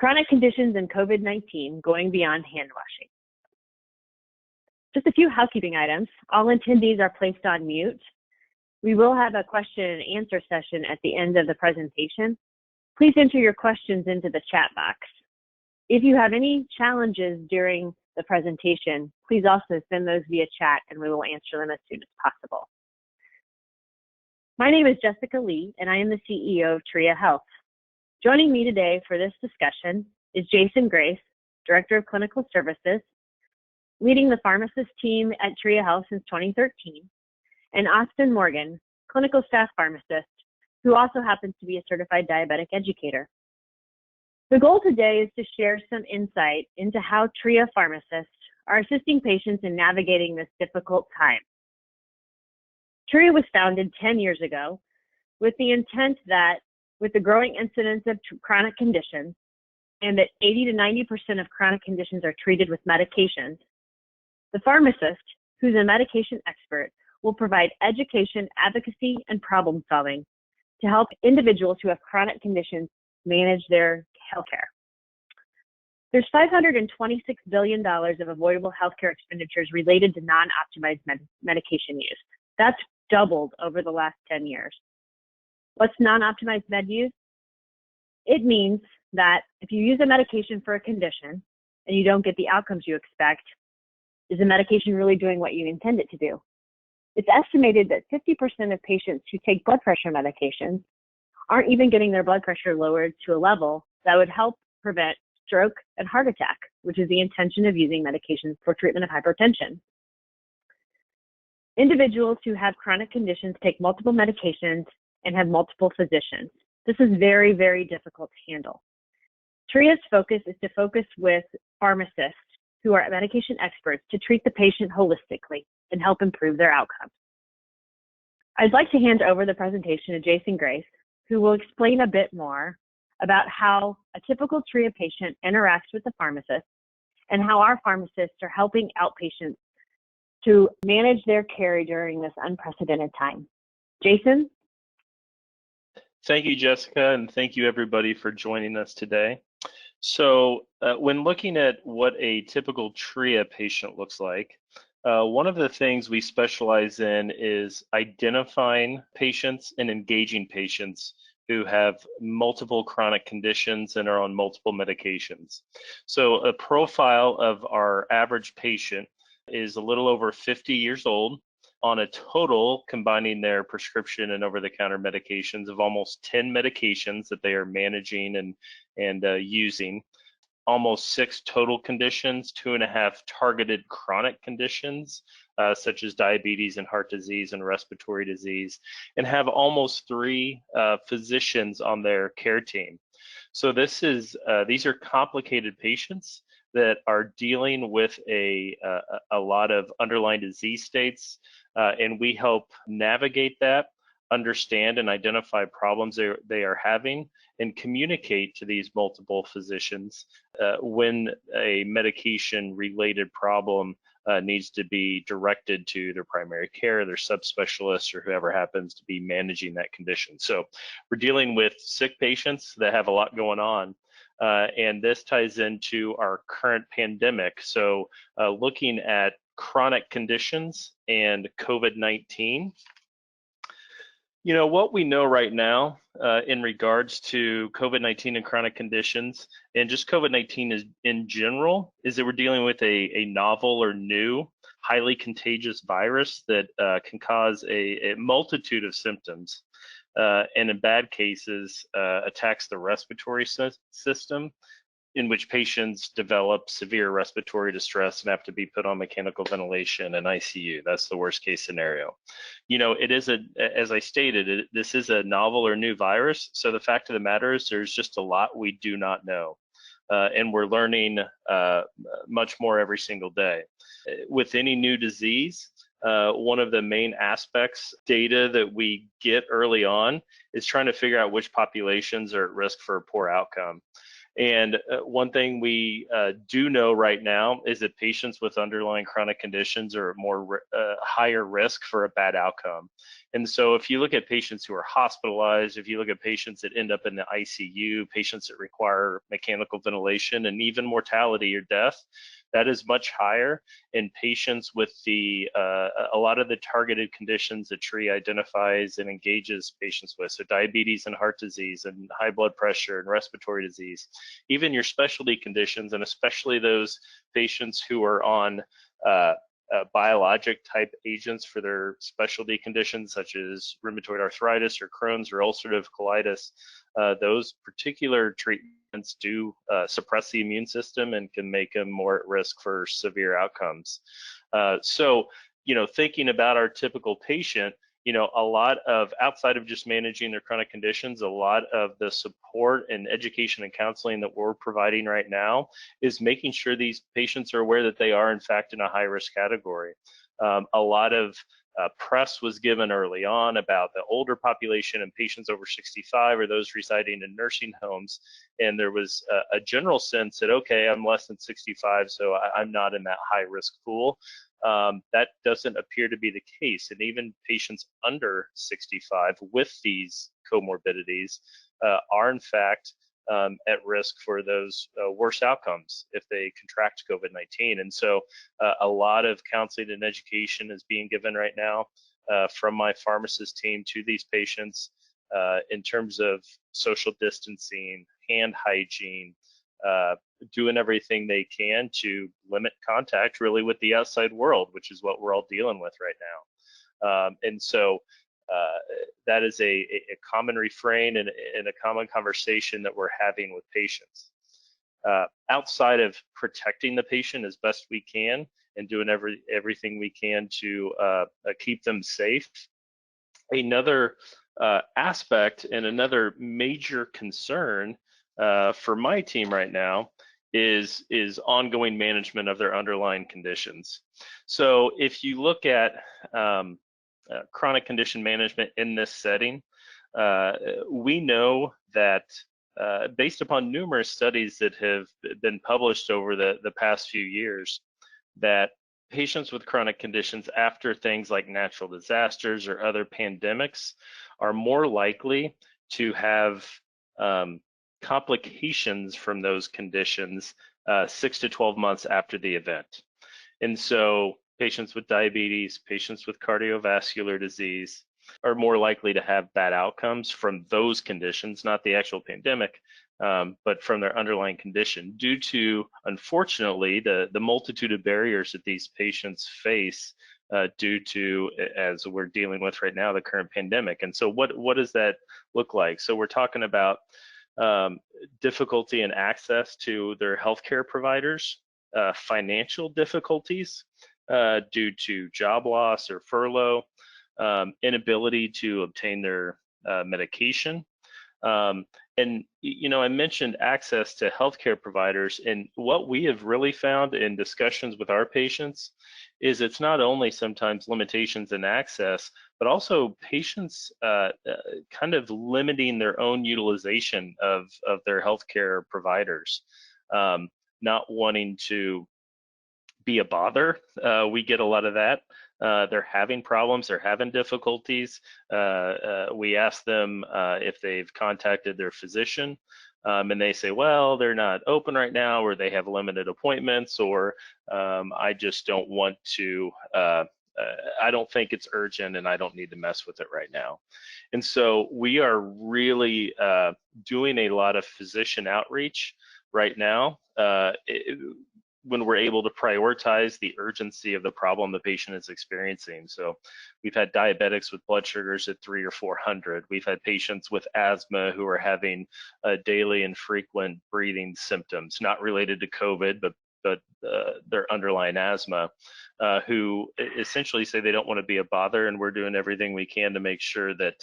Chronic conditions and COVID-19 going beyond hand washing. Just a few housekeeping items. All attendees are placed on mute. We will have a question and answer session at the end of the presentation. Please enter your questions into the chat box. If you have any challenges during the presentation, please also send those via chat and we will answer them as soon as possible. My name is Jessica Lee and I am the CEO of Tria Health. Joining me today for this discussion is Jason Grace, Director of Clinical Services, leading the pharmacist team at Tria Health since 2013, and Austin Morgan, Clinical Staff Pharmacist, who also happens to be a certified diabetic educator. The goal today is to share some insight into how Tria pharmacists are assisting patients in navigating this difficult time. Tria was founded 10 years ago with the intent that with the growing incidence of chronic conditions and that 80 to 90% of chronic conditions are treated with medications, the pharmacist, who's a medication expert, will provide education, advocacy, and problem solving to help individuals who have chronic conditions manage their healthcare. There's $526 billion of avoidable healthcare expenditures related to non-optimized medication use. That's doubled over the last 10 years. What's non-optimized med use? It means that if you use a medication for a condition and you don't get the outcomes you expect, is the medication really doing what you intend it to do? It's estimated that 50% of patients who take blood pressure medications aren't even getting their blood pressure lowered to a level that would help prevent stroke and heart attack, which is the intention of using medications for treatment of hypertension. Individuals who have chronic conditions take multiple medications and have multiple physicians. This is very, very difficult to handle. Tria's focus is to focus with pharmacists who are medication experts to treat the patient holistically and help improve their outcomes. I'd like to hand over the presentation to Jason Grace, who will explain a bit more about how a typical Tria patient interacts with the pharmacist and how our pharmacists are helping outpatients to manage their care during this unprecedented time. Jason? Thank you, Jessica, and thank you everybody for joining us today. So when looking at what a typical Tria patient looks like, one of the things we specialize in is identifying patients and engaging patients who have multiple chronic conditions and are on multiple medications. So a profile of our average patient is a little over 50 years old, on a total, combining their prescription and over-the-counter medications, of almost 10 medications that they are managing and using, almost 6 total conditions, 2.5 targeted chronic conditions, such as diabetes and heart disease and respiratory disease, and have almost 3 physicians on their care team. So these are complicated patients that are dealing with a lot of underlying disease states, and we help navigate that, understand and identify problems they are having, and communicate to these multiple physicians when a medication-related problem needs to be directed to their primary care, their subspecialist, or whoever happens to be managing that condition. So we're dealing with sick patients that have a lot going on. And this ties into our current pandemic. So looking at chronic conditions and COVID-19, you know, what we know right now in regards to COVID-19 and chronic conditions, and just COVID-19 in general, is that we're dealing with a novel or new, highly contagious virus that can cause a multitude of symptoms. And in bad cases, attacks the respiratory system, in which patients develop severe respiratory distress and have to be put on mechanical ventilation and ICU. That's the worst case scenario. You know, it is as I stated, this is a novel or new virus. So the fact of the matter is there's just a lot we do not know. And we're learning much more every single day. With any new disease, one of the main aspects data that we get early on is trying to figure out which populations are at risk for a poor outcome. And one thing we do know right now is that patients with underlying chronic conditions are more higher risk for a bad outcome. And so if you look at patients who are hospitalized, if you look at patients that end up in the ICU, patients that require mechanical ventilation, and even mortality or death, that is much higher in patients with a lot of the targeted conditions that Tria identifies and engages patients with. So diabetes and heart disease and high blood pressure and respiratory disease, even your specialty conditions, and especially those patients who are on biologic type agents for their specialty conditions such as rheumatoid arthritis or Crohn's or ulcerative colitis. Those particular treatments do suppress the immune system and can make them more at risk for severe outcomes. So, thinking about our typical patient, a lot of, outside of just managing their chronic conditions, a lot of the support and education and counseling that we're providing right now is making sure these patients are aware that they are in fact in a high risk category. A lot of press was given early on about the older population and patients over 65 or those residing in nursing homes. And there was a general sense that, okay, I'm less than 65, so I'm not in that high risk pool. That doesn't appear to be the case. And even patients under 65 with these comorbidities are in fact at risk for those worse outcomes if they contract COVID-19. And so a lot of counseling and education is being given right now from my pharmacist team to these patients in terms of social distancing, hand hygiene, doing everything they can to limit contact really with the outside world, which is what we're all dealing with right now. And so that is a common refrain and a common conversation that we're having with patients. Outside of protecting the patient as best we can and doing everything we can to keep them safe, another aspect and another major concern for my team right now is ongoing management of their underlying conditions. So if you look at chronic condition management in this setting, we know that based upon numerous studies that have been published over the past few years, that patients with chronic conditions after things like natural disasters or other pandemics are more likely to have complications from those conditions 6 to 12 months after the event. And so patients with diabetes, patients with cardiovascular disease are more likely to have bad outcomes from those conditions, not the actual pandemic, but from their underlying condition due to, unfortunately, the multitude of barriers that these patients face due to, as we're dealing with right now, the current pandemic. And so what does that look like? So we're talking about difficulty in access to their healthcare providers, financial difficulties due to job loss or furlough, inability to obtain their medication. And, I mentioned access to healthcare providers, and what we have really found in discussions with our patients is it's not only sometimes limitations in access, but also patients kind of limiting their own utilization of their healthcare providers, not wanting to be a bother. We get a lot of that. They're having problems, they're having difficulties. We ask them if they've contacted their physician, and they say, well, they're not open right now, or they have limited appointments, or I just don't want to, I don't think it's urgent and I don't need to mess with it right now. And so we are really doing a lot of physician outreach right now. When we're able to prioritize the urgency of the problem the patient is experiencing. So we've had diabetics with blood sugars at 300 or 400. We've had patients with asthma who are having daily and frequent breathing symptoms, not related to COVID, but their underlying asthma, who essentially say they don't want to be a bother, and we're doing everything we can to make sure that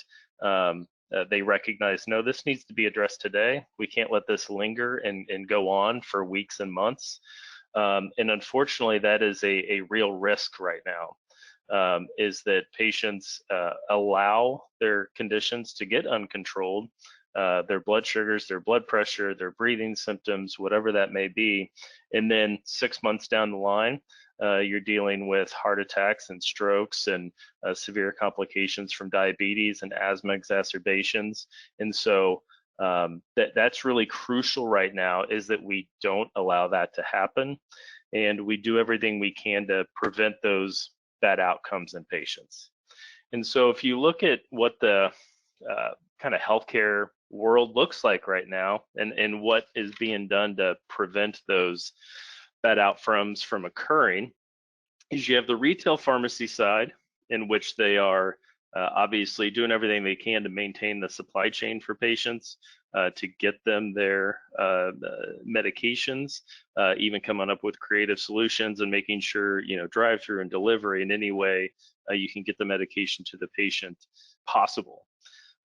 they recognize, no, this needs to be addressed today. We can't let this linger and go on for weeks and months. And unfortunately, that is a real risk right now. is that patients allow their conditions to get uncontrolled, their blood sugars, their blood pressure, their breathing symptoms, whatever that may be. And then 6 months down the line, you're dealing with heart attacks and strokes and severe complications from diabetes and asthma exacerbations. And so that's really crucial right now, is that we don't allow that to happen. And we do everything we can to prevent those bad outcomes in patients. And so if you look at what the kind of healthcare world looks like right now, and what is being done to prevent those bad outcomes from occurring, is you have the retail pharmacy side, in which they are obviously doing everything they can to maintain the supply chain for patients, to get them their medications, even coming up with creative solutions and making sure, drive-through and delivery in any way you can get the medication to the patient possible.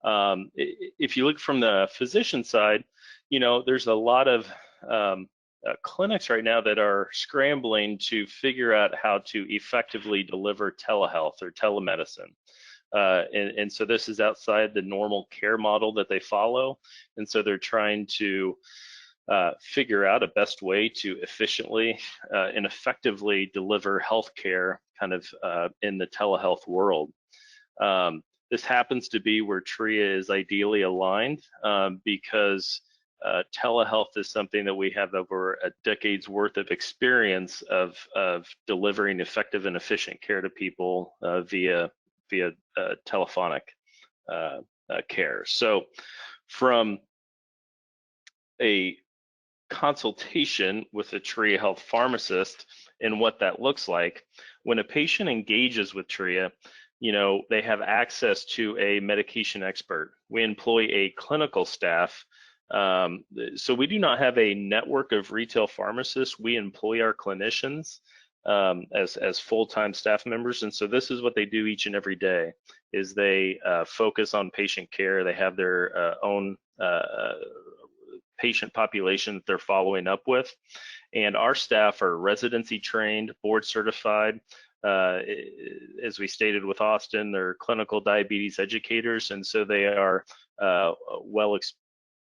If you look from the physician side, there's a lot of clinics right now that are scrambling to figure out how to effectively deliver telehealth or telemedicine. And so this is outside the normal care model that they follow. And so they're trying to figure out a best way to efficiently and effectively deliver healthcare kind of in the telehealth world. This happens to be where Tria is ideally aligned, because telehealth is something that we have over a decade's worth of experience of delivering effective and efficient care to people via telephonic care. So from a consultation with a Tria Health pharmacist and what that looks like, when a patient engages with Tria, they have access to a medication expert. We employ a clinical staff. So we do not have a network of retail pharmacists. We employ our clinicians as full-time staff members. And so this is what they do each and every day, is they focus on patient care. They have their own patient population that they're following up with. And our staff are residency trained, board certified. As we stated with Austin, they're clinical diabetes educators. And so they are well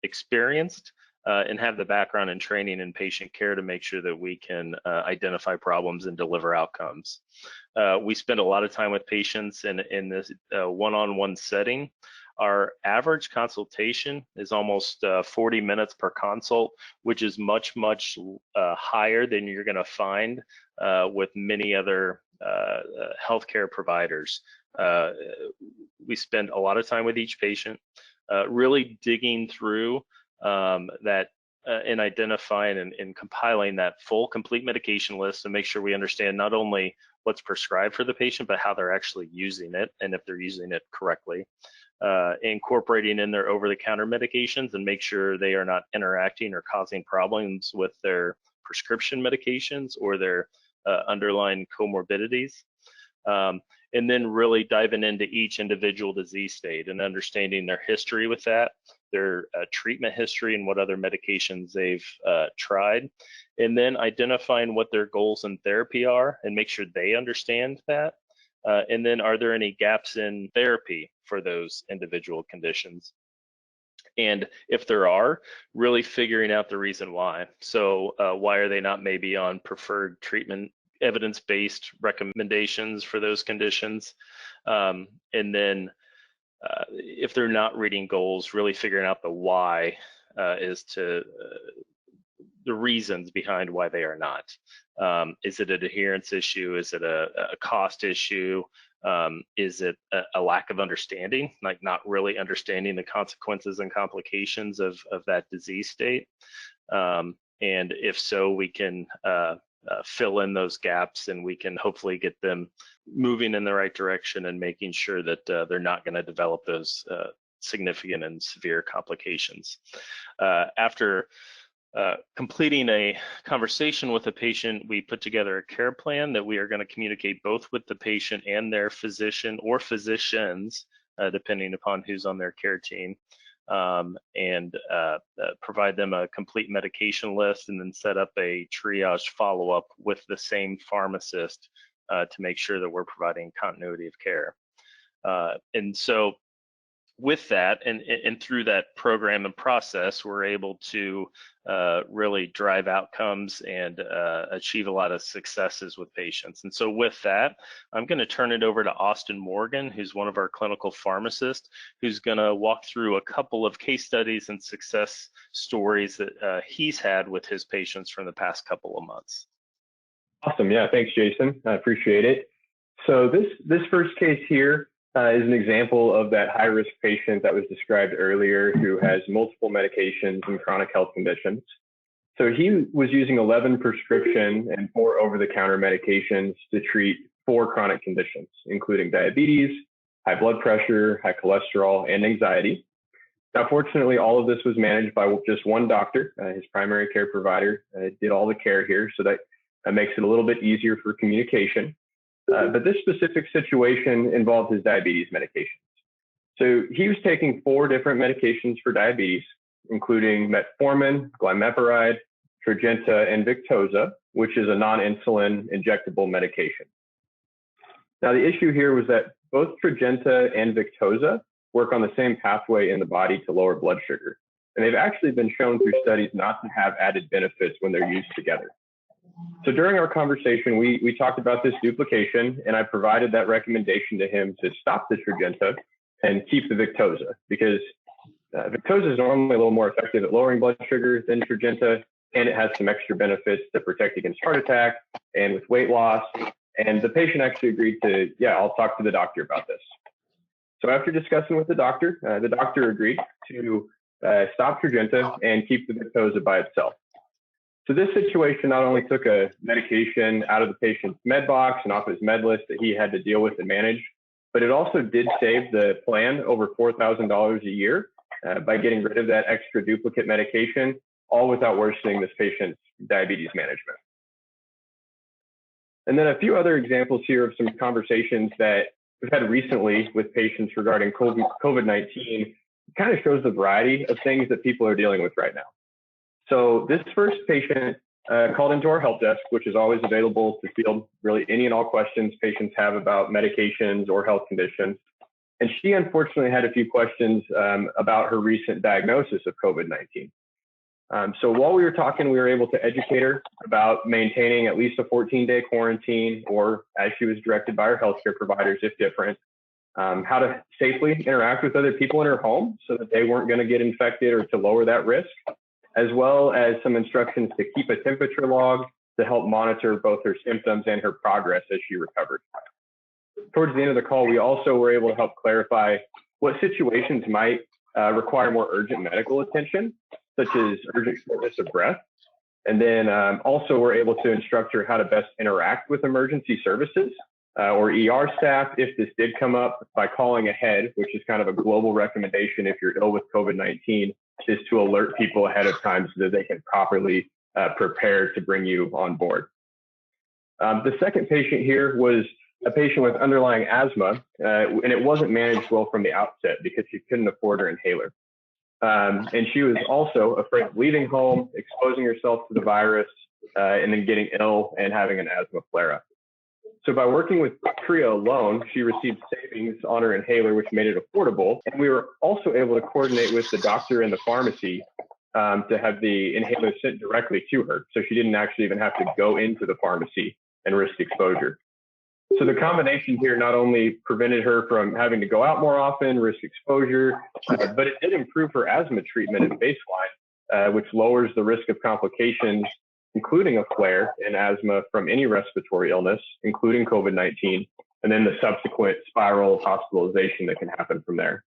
experienced and have the background and training in patient care to make sure that we can identify problems and deliver outcomes. We spend a lot of time with patients in this one-on-one setting. Our average consultation is almost 40 minutes per consult, which is much, much higher than you're going to find with many other healthcare providers. We spend a lot of time with each patient, really digging through that and identifying and compiling that full complete medication list to make sure we understand not only what's prescribed for the patient, but how they're actually using it and if they're using it correctly. Incorporating in their over-the-counter medications and make sure they are not interacting or causing problems with their prescription medications or their underlying comorbidities. And then really diving into each individual disease state and understanding their history with that, their treatment history and what other medications they've tried, and then identifying what their goals in therapy are and make sure they understand that. And then are there any gaps in therapy for those individual conditions? And if there are, really figuring out the reason why. So why are they not maybe on preferred treatment, evidence-based recommendations for those conditions? And then if they're not reading goals, really figuring out the why as to the reasons behind why they are not. Is it an adherence issue? Is it a cost issue? Is it a lack of understanding, like not really understanding the consequences and complications of that disease state? And if so, we can fill in those gaps and we can hopefully get them moving in the right direction and making sure that they're not going to develop those significant and severe complications. After completing a conversation with a patient, we put together a care plan that we are going to communicate both with the patient and their physician or physicians, depending upon who's on their care team, and provide them a complete medication list and then set up a triage follow-up with the same pharmacist to make sure that we're providing continuity of care. And so with that and through that program and process, we're able to really drive outcomes and achieve a lot of successes with patients. And so with that, I'm going to turn it over to Austin Morgan, who's one of our clinical pharmacists, who's going to walk through a couple of case studies and success stories that he's had with his patients from the past couple of months. Awesome. Yeah, thanks, Jason. I appreciate it. So this first case here is an example of that high-risk patient that was described earlier who has multiple medications and chronic health conditions. So he was using 11 prescription and 4 over-the-counter medications to treat 4 chronic conditions, including diabetes, high blood pressure, high cholesterol, and anxiety. Now, fortunately, all of this was managed by just one doctor. His primary care provider did all the care here, so that makes it a little bit easier for communication. But this specific situation involved his diabetes medications. So he was taking 4 different medications for diabetes, including metformin, glimepiride, Tria, and Victoza, which is a non-insulin injectable medication. Now, the issue here was that both Tria and Victoza work on the same pathway in the body to lower blood sugar. And they've actually been shown through studies not to have added benefits when they're used together. So during our conversation, we talked about this duplication, and I provided that recommendation to him to stop the Tria and keep the Victoza, because Victoza is normally a little more effective at lowering blood sugar than Tria, and it has some extra benefits to protect against heart attack and with weight loss. And the patient actually agreed to, yeah, I'll talk to the doctor about this. So after discussing with the doctor agreed to stop Tria and keep the Victoza by itself. So this situation not only took a medication out of the patient's med box and off his med list that he had to deal with and manage, but it also did save the plan over $4,000 a year by getting rid of that extra duplicate medication, all without worsening this patient's diabetes management. And then a few other examples here of some conversations that we've had recently with patients regarding COVID-19. Kind of shows the variety of things that people are dealing with right now. So this first patient called into our help desk, which is always available to field really any and all questions patients have about medications or health conditions. And she unfortunately had a few questions about her recent diagnosis of COVID-19. So while we were talking, we were able to educate her about maintaining at least a 14-day quarantine, or as she was directed by her healthcare providers, if different, how to safely interact with other people in her home so that they weren't going to get infected or to lower that risk, as well as some instructions to keep a temperature log to help monitor both her symptoms and her progress as she recovered. Towards the end of the call, we also were able to help clarify what situations might require more urgent medical attention, such as urgent shortness of breath. And then also we're able to instruct her how to best interact with emergency services or ER staff if this did come up, by calling ahead, which is kind of a global recommendation if you're ill with COVID-19, is to alert people ahead of time so that they can properly prepare to bring you on board. The second patient here was a patient with underlying asthma, and it wasn't managed well from the outset because she couldn't afford her inhaler. And she was also afraid of leaving home, exposing herself to the virus, and then getting ill and having an asthma flare-up. So by working with Tria alone, she received savings on her inhaler, which made it affordable. And we were also able to coordinate with the doctor and the pharmacy to have the inhaler sent directly to her. So she didn't actually even have to go into the pharmacy and risk exposure. So the combination here not only prevented her from having to go out more often, risk exposure, but it did improve her asthma treatment at baseline, which lowers the risk of complications, including a flare in asthma from any respiratory illness, including COVID-19, and then the subsequent spiral of hospitalization that can happen from there.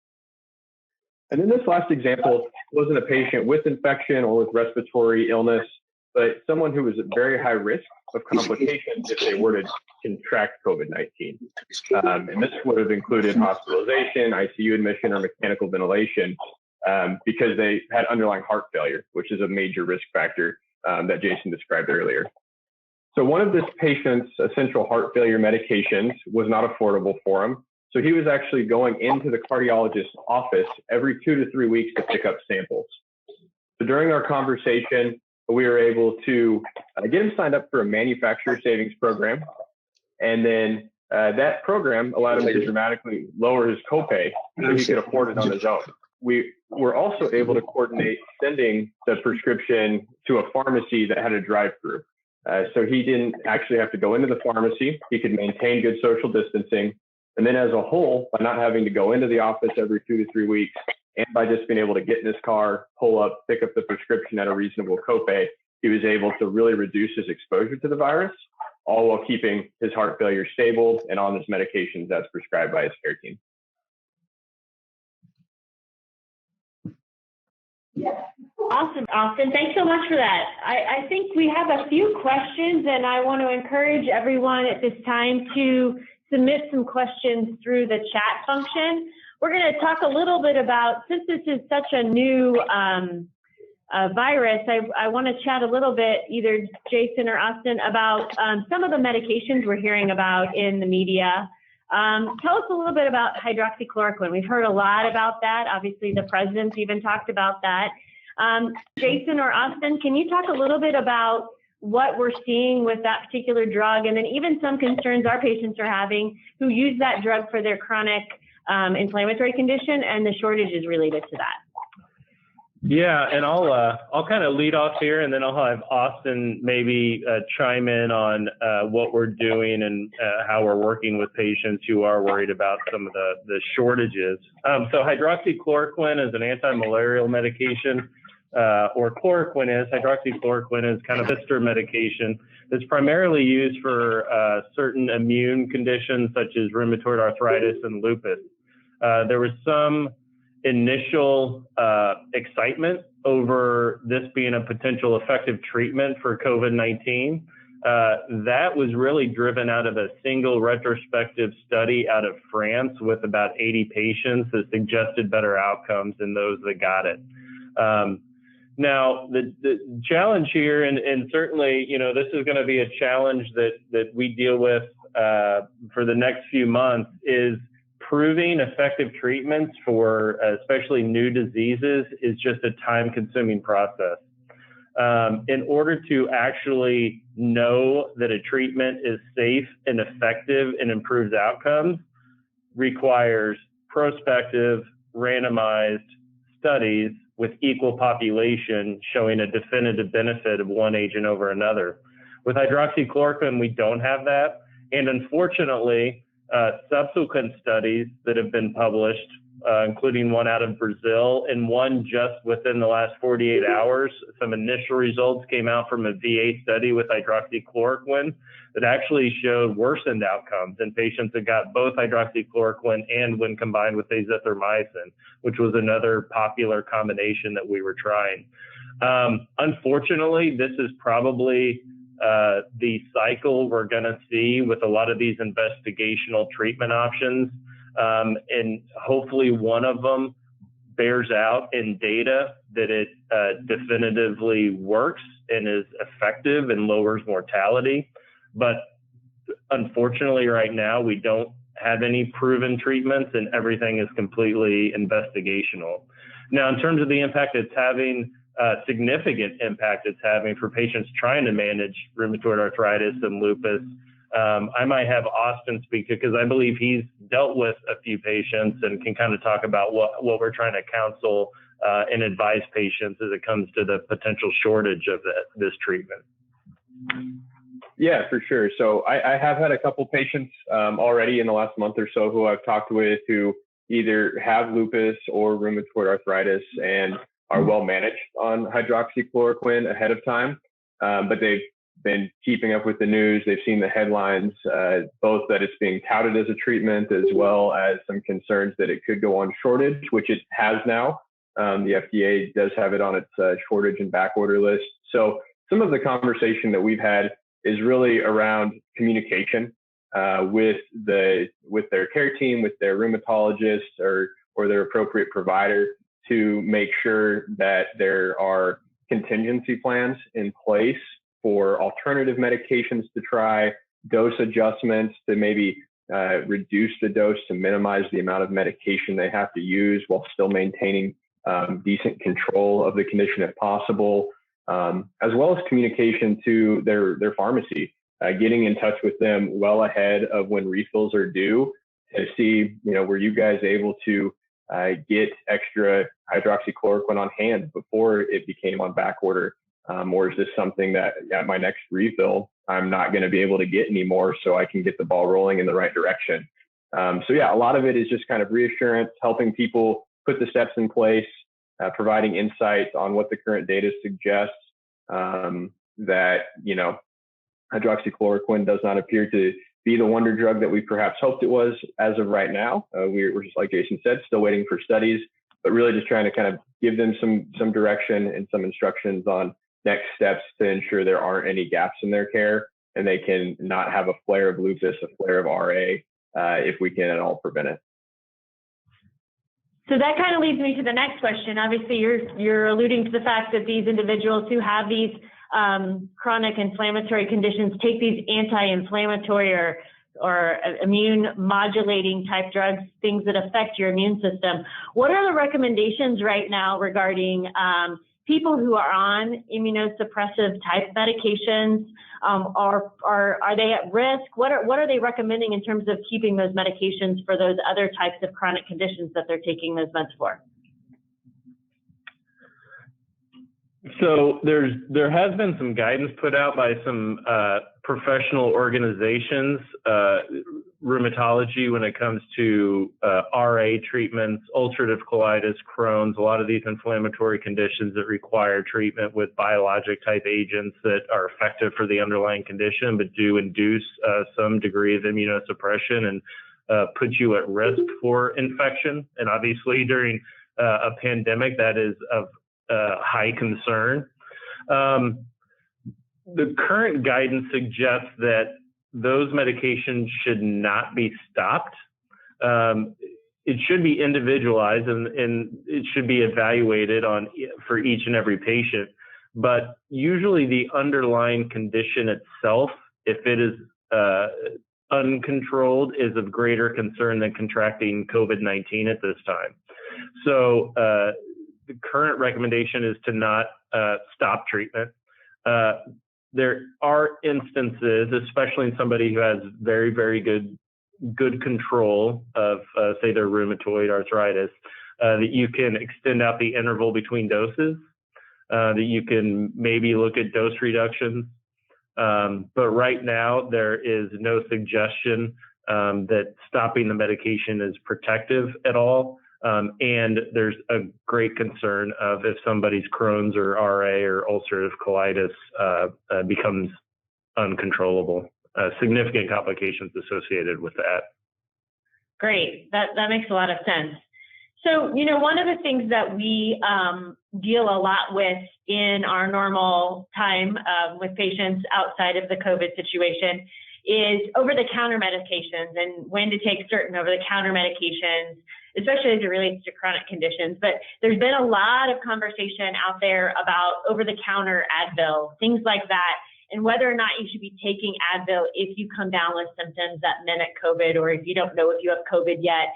And then this last example wasn't a patient with infection or with respiratory illness, but someone who was at very high risk of complications if they were to contract COVID-19. And this would have included hospitalization, ICU admission, or mechanical ventilation because they had underlying heart failure, which is a major risk factor that Jason described earlier. So one of this patient's essential heart failure medications was not affordable for him. So he was actually going into the cardiologist's office every 2 to 3 weeks to pick up samples. So during our conversation, we were able to get him signed up for a manufacturer savings program. And then that program allowed him to dramatically lower his copay so he could afford it on his own. We were also able to coordinate sending the prescription to a pharmacy that had a drive-through. So he didn't actually have to go into the pharmacy. He could maintain good social distancing. And then as a whole, by not having to go into the office every 2 to 3 weeks, and by just being able to get in his car, pull up, pick up the prescription at a reasonable copay, he was able to really reduce his exposure to the virus, all while keeping his heart failure stable and on his medications as prescribed by his care team. Awesome, Austin. Thanks so much for that. I think we have a few questions, and I want to encourage everyone at this time to submit some questions through the chat function. We're going to talk a little bit about, since this is such a new virus, I want to chat a little bit, either Jason or Austin, about some of the medications we're hearing about in the media. Tell us a little bit about hydroxychloroquine. We've heard a lot about that. Obviously, the president's even talked about that. Jason or Austin, can you talk a little bit about what we're seeing with that particular drug, and then even some concerns our patients are having who use that drug for their chronic inflammatory condition and the shortages related to that? Yeah, and I'll kind of lead off here, and then I'll have Austin maybe chime in on what we're doing and how we're working with patients who are worried about some of the shortages. So hydroxychloroquine is an anti-malarial medication, or chloroquine is. Hydroxychloroquine is kind of a sister medication that's primarily used for certain immune conditions such as rheumatoid arthritis and lupus. There was some initial excitement over this being a potential effective treatment for COVID-19. That was really driven out of a single retrospective study out of France with about 80 patients that suggested better outcomes than those that got it. Now, the challenge here, and certainly, you know, this is going to be a challenge that we deal with for the next few months, is proving effective treatments for especially new diseases is just a time-consuming process. In order to actually know that a treatment is safe and effective and improves outcomes requires prospective, randomized studies with equal population showing a definitive benefit of one agent over another. With hydroxychloroquine, we don't have that. And unfortunately, subsequent studies that have been published, including one out of Brazil and one just within the last 48 hours, some initial results came out from a VA study with hydroxychloroquine that actually showed worsened outcomes in patients that got both hydroxychloroquine and when combined with azithromycin, which was another popular combination that we were trying. Unfortunately, this is probably the cycle we're going to see with a lot of these investigational treatment options. And hopefully one of them bears out in data that it definitively works and is effective and lowers mortality. But unfortunately, right now, we don't have any proven treatments and everything is completely investigational. Now, in terms of the impact it's having, significant impact it's having for patients trying to manage rheumatoid arthritis and lupus, I might have Austin speak to, because I believe he's dealt with a few patients and can kind of talk about what we're trying to counsel and advise patients as it comes to the potential shortage of this treatment. Yeah, for sure. So I have had a couple patients already in the last month or so who I've talked with who either have lupus or rheumatoid arthritis and are well managed on hydroxychloroquine ahead of time, but they've been keeping up with the news. They've seen the headlines, both that it's being touted as a treatment, as well as some concerns that it could go on shortage, which it has now. The FDA does have it on its shortage and backorder list. So some of the conversation that we've had is really around communication with their care team, with their rheumatologist or their appropriate provider, to make sure that there are contingency plans in place for alternative medications to try, dose adjustments to maybe reduce the dose to minimize the amount of medication they have to use while still maintaining decent control of the condition if possible, as well as communication to their pharmacy getting in touch with them well ahead of when refills are due to see, were you guys able to get extra hydroxychloroquine on hand before it became on back order? Or is this something that at my next refill, I'm not going to be able to get anymore, so I can get the ball rolling in the right direction? So yeah, a lot of it is just kind of reassurance, helping people put the steps in place, providing insights on what the current data suggests, that, hydroxychloroquine does not appear to be the wonder drug that we perhaps hoped it was as of right now. We're just, like Jason said, still waiting for studies, but really just trying to kind of give them some direction and some instructions on next steps to ensure there aren't any gaps in their care and they can not have a flare of lupus, a flare of RA, if we can at all prevent it. So that kind of leads me to the next question. Obviously, you're alluding to the fact that these individuals who have these chronic inflammatory conditions take these anti-inflammatory or immune modulating type drugs, things that affect your immune system. What are the recommendations right now regarding people who are on immunosuppressive type medications? Are they at risk? What are they recommending in terms of keeping those medications for those other types of chronic conditions that they're taking those meds for? So there has been some guidance put out by some professional organizations, rheumatology when it comes to RA treatments, ulcerative colitis, Crohn's, a lot of these inflammatory conditions that require treatment with biologic type agents that are effective for the underlying condition, but do induce some degree of immunosuppression and put you at risk for infection. And obviously during a pandemic, that is of high concern. The current guidance suggests that those medications should not be stopped. It should be individualized and it should be evaluated for each and every patient. But usually the underlying condition itself, if it is uncontrolled, is of greater concern than contracting COVID-19 at this time. So the current recommendation is to not stop treatment. There are instances, especially in somebody who has very, very good control of, say, their rheumatoid arthritis, that you can extend out the interval between doses, that you can maybe look at dose reductions. But right now, there is no suggestion that stopping the medication is protective at all. And there's a great concern of if somebody's Crohn's or RA or ulcerative colitis becomes uncontrollable, significant complications associated with that. Great, that makes a lot of sense. So, one of the things that we deal a lot with in our normal time with patients outside of the COVID situation is over-the-counter medications and when to take certain over-the-counter medications, especially as it relates to chronic conditions. But there's been a lot of conversation out there about over-the-counter Advil, things like that, and whether or not you should be taking Advil if you come down with symptoms that mimic COVID or if you don't know if you have COVID yet.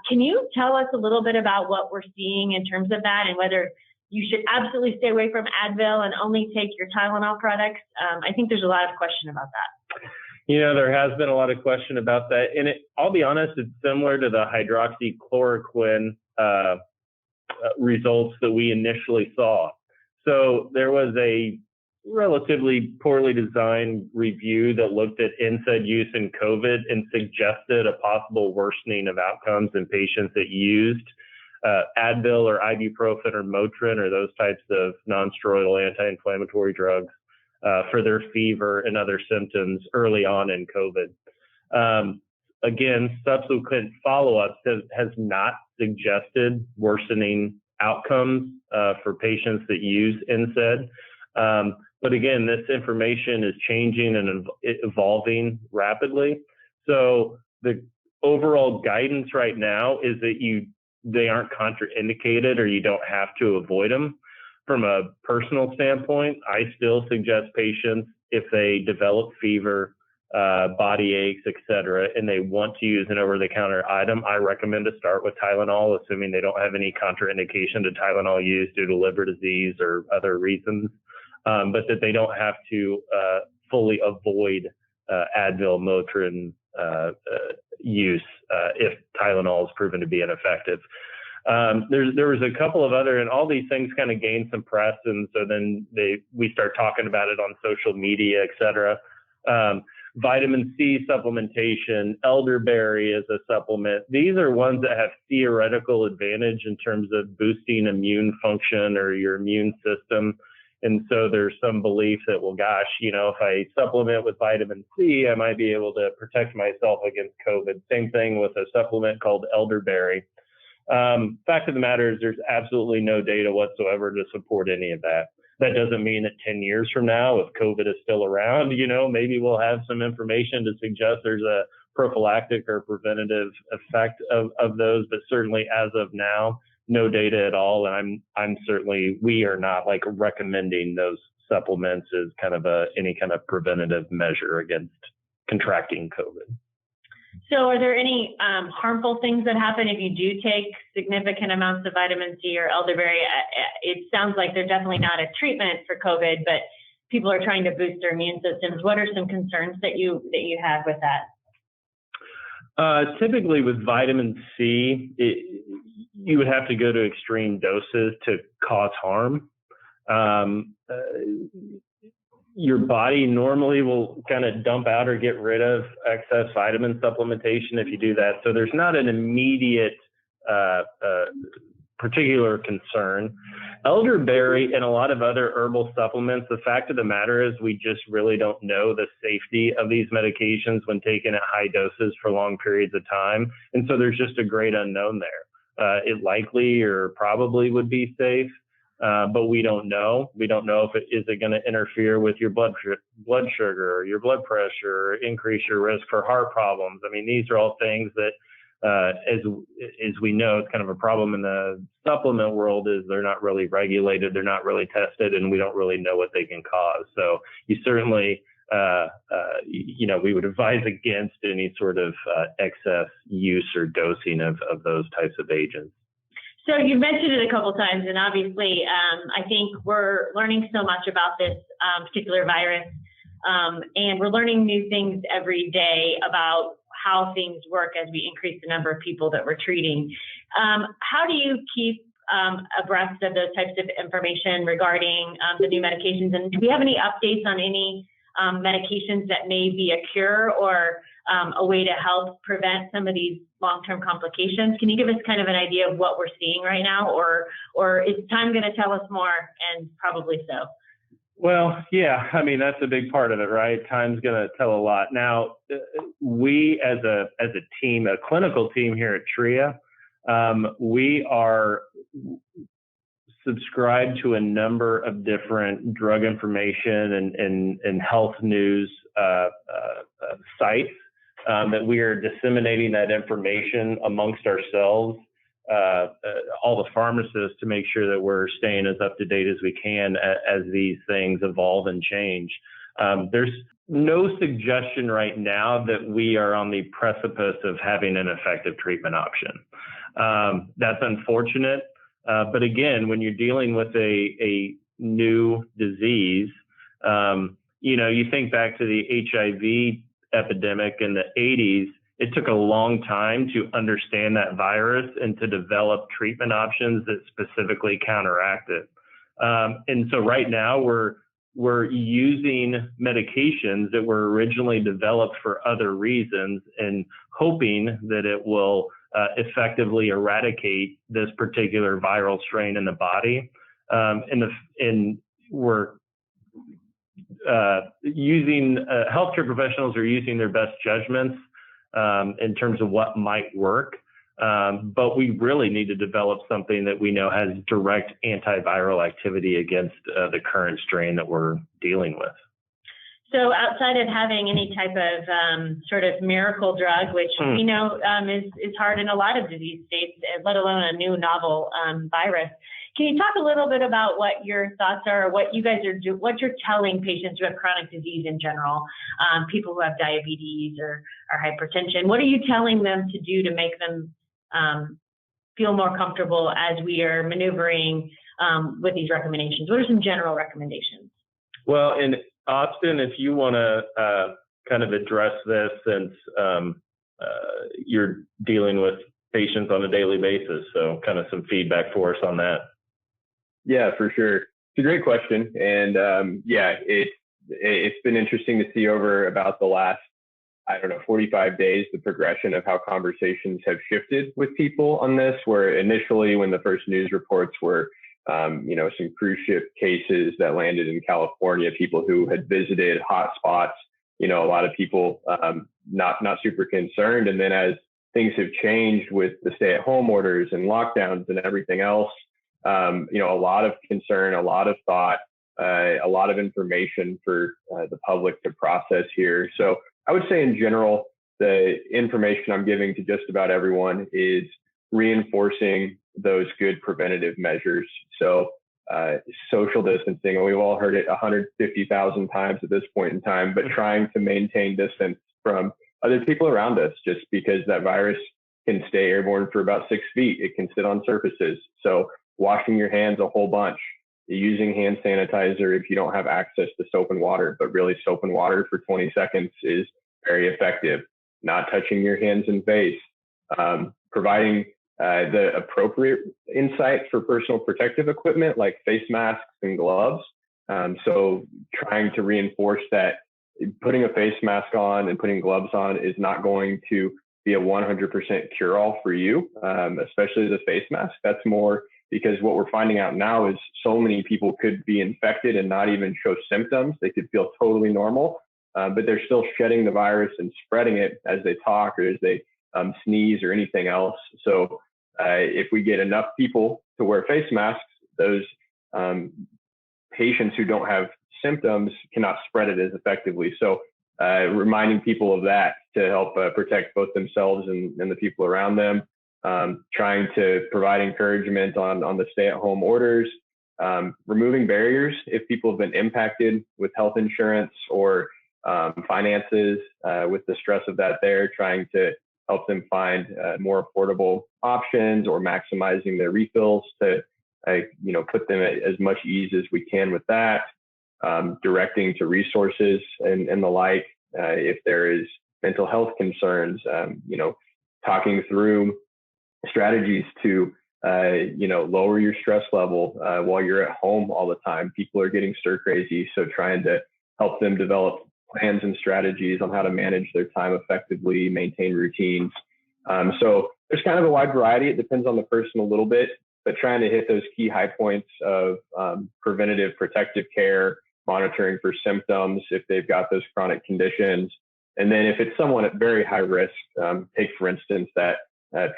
Can you tell us a little bit about what we're seeing in terms of that and whether you should absolutely stay away from Advil and only take your Tylenol products? I think there's a lot of question about that. There has been a lot of question about that. And I'll be honest, it's similar to the hydroxychloroquine results that we initially saw. So there was a relatively poorly designed review that looked at NSAID use in COVID and suggested a possible worsening of outcomes in patients that used Advil or ibuprofen or Motrin or those types of non-steroidal anti-inflammatory drugs for their fever and other symptoms early on in COVID. Again, subsequent follow-ups has not suggested worsening outcomes for patients that use NSAID. But again, this information is changing and evolving rapidly. So the overall guidance right now is that they aren't contraindicated or you don't have to avoid them. From a personal standpoint, I still suggest patients, if they develop fever, body aches, etc., and they want to use an over-the-counter item, I recommend to start with Tylenol, assuming they don't have any contraindication to Tylenol use due to liver disease or other reasons, but that they don't have to fully avoid Advil, Motrin use if Tylenol is proven to be ineffective. There was a couple of other, and all these things kind of gained some press, and so then we start talking about it on social media, et cetera. Vitamin C supplementation, elderberry as a supplement. These are ones that have theoretical advantage in terms of boosting immune function or your immune system. And so there's some belief that, well, gosh, you know, if I supplement with vitamin C, I might be able to protect myself against COVID. Same thing with a supplement called elderberry. Fact of the matter is there's absolutely no data whatsoever to support any of that. That doesn't mean that 10 years from now, if COVID is still around, you know, maybe we'll have some information to suggest there's a prophylactic or preventative effect of those, but certainly as of now, no data at all. And we are not like recommending those supplements as kind of any kind of preventative measure against contracting COVID. So are there any harmful things that happen if you do take significant amounts of vitamin C or elderberry? It sounds like they're definitely not a treatment for COVID, but people are trying to boost their immune systems. What are some concerns that you have with that? Typically with vitamin C, you would have to go to extreme doses to cause harm. Your body normally will kind of dump out or get rid of excess vitamin supplementation if you do that. So there's not an immediate particular concern. Elderberry and a lot of other herbal supplements, the fact of the matter is we just really don't know the safety of these medications when taken at high doses for long periods of time. And so there's just a great unknown there. It likely or probably would be safe. But we don't know. We don't know if is it going to interfere with your blood sugar or your blood pressure, or increase your risk for heart problems. I mean, these are all things that, as we know, it's kind of a problem in the supplement world is they're not really regulated, they're not really tested, and we don't really know what they can cause. So you certainly, we would advise against any sort of excess use or dosing of those types of agents. So you've mentioned it a couple times, and obviously, I think we're learning so much about this particular virus, and we're learning new things every day about how things work as we increase the number of people that we're treating. How do you keep abreast of those types of information regarding the new medications? And do we have any updates on any medications that may be a cure or a way to help prevent some of these long-term complications? Can you give us kind of an idea of what we're seeing right now, or is time going to tell us more? And probably so. Well, yeah, I mean, that's a big part of it, right? Time's going to tell a lot. Now, we as a team, a clinical team here at Tria, we are subscribed to a number of different drug information and health news sites that we are disseminating that information amongst ourselves, all the pharmacists, to make sure that we're staying as up to date as we can as these things evolve and change. There's no suggestion right now that we are on the precipice of having an effective treatment option. That's unfortunate. But again, when you're dealing with a new disease, you think back to the HIV epidemic in the 80s, it took a long time to understand that virus and to develop treatment options that specifically counteract it. And so right now we're using medications that were originally developed for other reasons and hoping that it will effectively eradicate this particular viral strain in the body. And we're using healthcare professionals are using their best judgments in terms of what might work, but we really need to develop something that we know has direct antiviral activity against the current strain that we're dealing with. So outside of having any type of sort of miracle drug, which we know is hard in a lot of disease states, let alone a new novel virus, can you talk a little bit about what your thoughts are, what you guys are doing, what you're telling patients who have chronic disease in general, people who have diabetes or hypertension? What are you telling them to do to make them feel more comfortable as we are maneuvering with these recommendations? What are some general recommendations? Well, and Austin, if you want to kind of address this, since you're dealing with patients on a daily basis, so kind of some feedback for us on that. Yeah, for sure. It's a great question, and it's been interesting to see over about the last, 45 days, the progression of how conversations have shifted with people on this, where initially when the first news reports were, some cruise ship cases that landed in California, people who had visited hot spots, a lot of people not super concerned. And then as things have changed with the stay-at-home orders and lockdowns and everything else, a lot of concern, a lot of thought, a lot of information for the public to process here. So I would say in general, the information I'm giving to just about everyone is reinforcing those good preventative measures. So social distancing, and we've all heard it 150,000 times at this point in time, but trying to maintain distance from other people around us, just because that virus can stay airborne for about 6 feet. It can sit on surfaces. So washing your hands a whole bunch, using hand sanitizer if you don't have access to soap and water, but really soap and water for 20 seconds is very effective. Not touching your hands and face, providing the appropriate insight for personal protective equipment like face masks and gloves. So trying to reinforce that putting a face mask on and putting gloves on is not going to be a 100% cure-all for you, especially the face mask. That's more because what we're finding out now is so many people could be infected and not even show symptoms. They could feel totally normal, but they're still shedding the virus and spreading it as they talk or as they sneeze or anything else. So if we get enough people to wear face masks, those patients who don't have symptoms cannot spread it as effectively. So reminding people of that to help protect both themselves and the people around them. Trying to provide encouragement on the stay-at-home orders, removing barriers if people have been impacted with health insurance or finances with the stress of that there, trying to help them find more affordable options or maximizing their refills to put them at as much ease as we can with that, directing to resources and the like if there is mental health concerns, talking through strategies to lower your stress level while you're at home all the time. People are getting stir crazy, so trying to help them develop plans and strategies on how to manage their time effectively, maintain routines. So there's kind of a wide variety. It depends on the person a little bit, but trying to hit those key high points of preventative protective care, monitoring for symptoms if they've got those chronic conditions. And then if it's someone at very high risk, take for instance that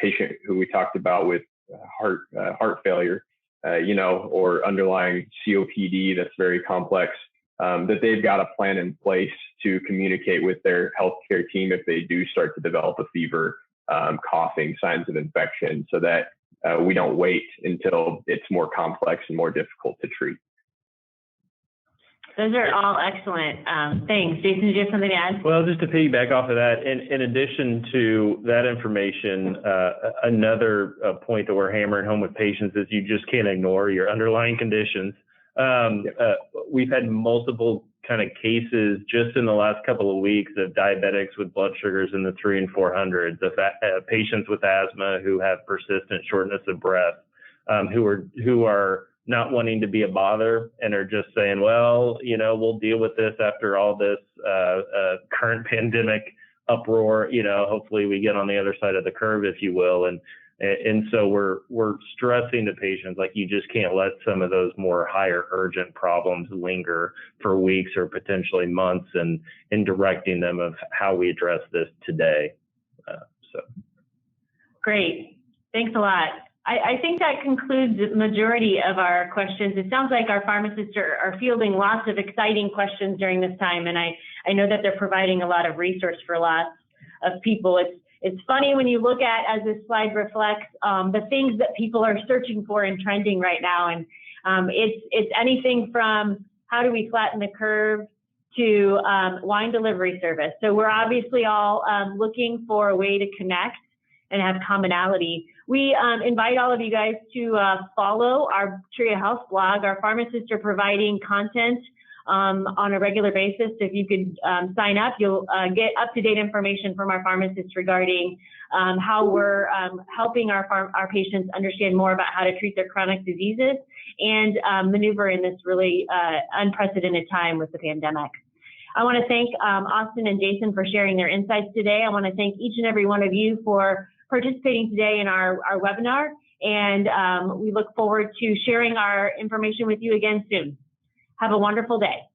patient who we talked about with heart failure, or underlying COPD that's very complex, that they've got a plan in place to communicate with their healthcare team if they do start to develop a fever, coughing, signs of infection, so that we don't wait until it's more complex and more difficult to treat. Those are all excellent things. Jason, did you have something to add? Well, just to piggyback off of that, in addition to that information, another point that we're hammering home with patients is you just can't ignore your underlying conditions. We've had multiple kind of cases just in the last couple of weeks of diabetics with blood sugars in the 300 and 400s, of patients with asthma who have persistent shortness of breath, who are not wanting to be a bother and are just saying, well, we'll deal with this after all this current pandemic uproar. Hopefully we get on the other side of the curve, if you will. And so we're stressing to patients, like, you just can't let some of those more higher urgent problems linger for weeks or potentially months, and directing them of how we address this today. Great. Thanks a lot. I think that concludes the majority of our questions. It sounds like our pharmacists are fielding lots of exciting questions during this time, and I know that they're providing a lot of resource for lots of people. It's funny when you look at, as this slide reflects, the things that people are searching for and trending right now, and it's anything from how do we flatten the curve to wine delivery service. So we're obviously all looking for a way to connect and have commonality. We invite all of you guys to follow our Tria Health blog. Our pharmacists are providing content on a regular basis. If you could sign up, you'll get up-to-date information from our pharmacists regarding how we're helping our patients understand more about how to treat their chronic diseases and maneuver in this really unprecedented time with the pandemic. I want to thank Austin and Jason for sharing their insights today. I want to thank each and every one of you for participating today in our webinar, and we look forward to sharing our information with you again soon. Have a wonderful day.